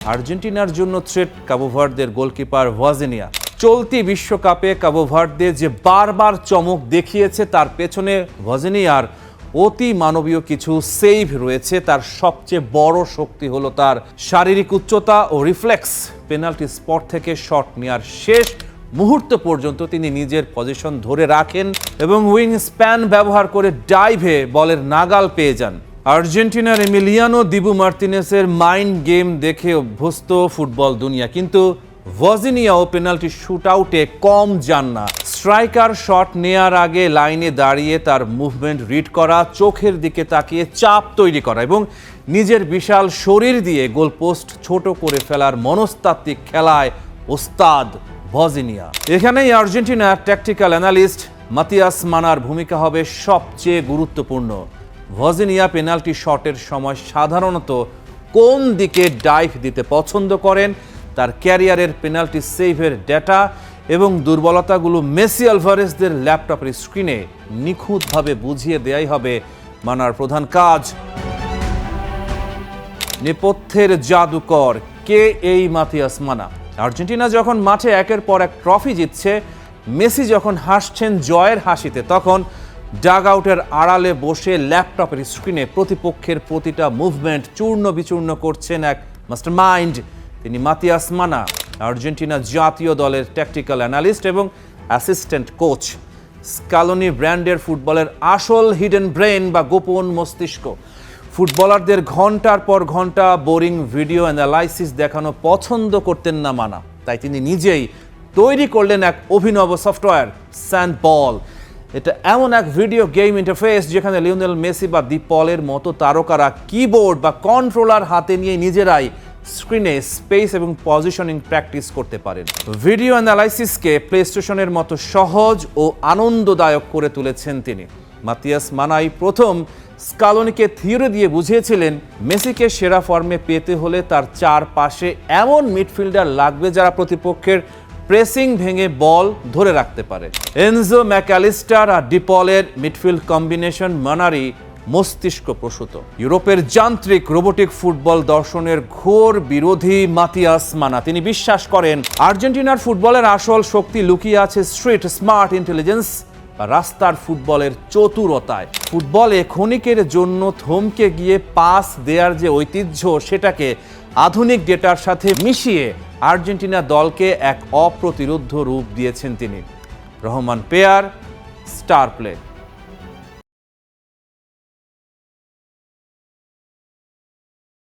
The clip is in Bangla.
আর্জেন্টিনার জন্য থ্রেট কাবো ভার্দের গোলকিপার ভজিনিয়া। চলতি বিশ্বকাপে কাবো ভার্দে যে বারবার চমক দেখিয়েছে তার পেছনে ভজিনিয়ার অতি মানবীয় কিছু সেভ রয়েছে। তার সবচেয়ে বড় শক্তি হলো তার শারীরিক উচ্চতা ও রিফ্লেক্স। পেনাল্টি স্পট থেকে শট নেওয়ার শেষ মুহূর্ত পর্যন্ত তিনি নিজের পজিশন ধরে রাখেন এবং উইং স্প্যান ব্যবহার করে ডাইভে বলের নাগাল পেয়ে যান। আর্জেন্টিনার এমিলিয়ানো দিবু মার্তিনেসের মাইন্ড গেম দেখে অভ্যস্ত ফুটবল দুনিয়া, কিন্তু ভজিনিয়াও পেনাল্টি শুট আউটে কম যান না। স্ট্রাইকার শট নেয়ার আগে লাইনে দাঁড়িয়ে তার মুভমেন্ট রিড করা, চোখের দিকে তাকিয়ে চাপ তৈরি করা এবং নিজের বিশাল শরীর দিয়ে গোলপোস্ট ছোট করে ফেলার মনস্তাত্ত্বিক খেলায় ওস্তাদ ভজিনিয়া। এখানেই আর্জেন্টিনার ট্যাকটিক্যাল অ্যানালিস্ট মাতিয়াস মানার ভূমিকা হবে সবচেয়ে গুরুত্বপূর্ণ। ভজিনিয়া পেনাল্টি শটের সময় সাধারণত কোন দিকে ডাইভ দিতে পছন্দ করেন, তার ক্যারিয়ারের পেনাল্টি সেভের ডেটা এবং দুর্বলতাগুলো মেসি আলভারেজদের ল্যাপটপের স্ক্রিনে নিখুঁতভাবে বুঝিয়ে দেয়াই হবে মানার প্রধান কাজ। নেপথ্যের জাদুকর কে এই মাতিয়াস মানা? আর্জেন্টিনা যখন মাঠে একের পর এক ট্রফি জিতছে, মেসি যখন হাসছেন জয়ের হাসিতে, তখন ডাগ আউটের আড়ালে বসে ল্যাপটপের স্ক্রিনে প্রতিপক্ষের প্রতিটা মুভমেন্ট চূর্ণ বিচূর্ণ করছেন এক মাস্টার মাইন্ড। তিনি মাতিয়াস মানা, আর্জেন্টিনা জাতীয় দলের ট্যাকটিক্যাল অ্যানালিস্ট এবং অ্যাসিস্ট্যান্ট কোচ। স্কালোনি ব্র্যান্ডের ফুটবলের আসল হিডেন ব্রেন বা গোপন মস্তিষ্ক। ফুটবলারদের ঘন্টার পর ঘন্টা বোরিং ভিডিও অ্যানালাইসিস দেখানো পছন্দ করতেন না মানা, তাই তিনি নিজেই তৈরি করলেন এক অভিনব সফটওয়্যার, স্যান্ড বল। এটা এমন এক ভিডিও গেম ইন্টারফেস যেখানে লিওনেল মেসি বা দি পলের মতো তারকারা কিবোর্ড বা কন্ট্রোলার হাতে নিয়ে নিজেরাই স্ক্রিনে স্পেস এবং পজিশনিং প্র্যাকটিস করতে পারেন। ভিডিও অ্যানালাইসিসকে প্লে স্টেশনের মতো সহজ ও আনন্দদায়ক করে তুলেছেন তিনি। মাতিয়াস মানাই প্রথম স্কালোনিকে থিওরি দিয়ে বুঝিয়েছিলেন মেসিকে সেরা ফর্মে পেতে হলে তার চারপাশে এমন মিডফিল্ডার লাগবে যারা প্রতিপক্ষের প্রেসিং ভেঙে বল ধরে রাখতে পারে। এনজো ম্যাকঅ্যালিস্টার আর ডিপলের মিডফিল্ড কম্বিনেশন মানারই মস্তিষ্ক প্রসূত। ইউরোপের যান্ত্রিক রোবোটিক ফুটবল দর্শনের ঘোর বিরোধী মাতিয়াস মানা। তিনি বিশ্বাস করেন আর্জেন্টিনার ফুটবলের আসল শক্তি লুকিয়ে আছে স্ট্রিট স্মার্ট ইন্টেলিজেন্স বা রাস্তার ফুটবলের চতুরতায়। ফুটবলে ক্ষণিকের জন্য থমকে গিয়ে পাস দেওয়ার যে ঐতিহ্য, সেটাকে আধুনিক ডেটার সাথে মিশিয়ে আর্জেন্টিনা দলকে এক অপ্রতিরোধ্য রূপ দিয়েছেন তিনি। Rahman pair, star play.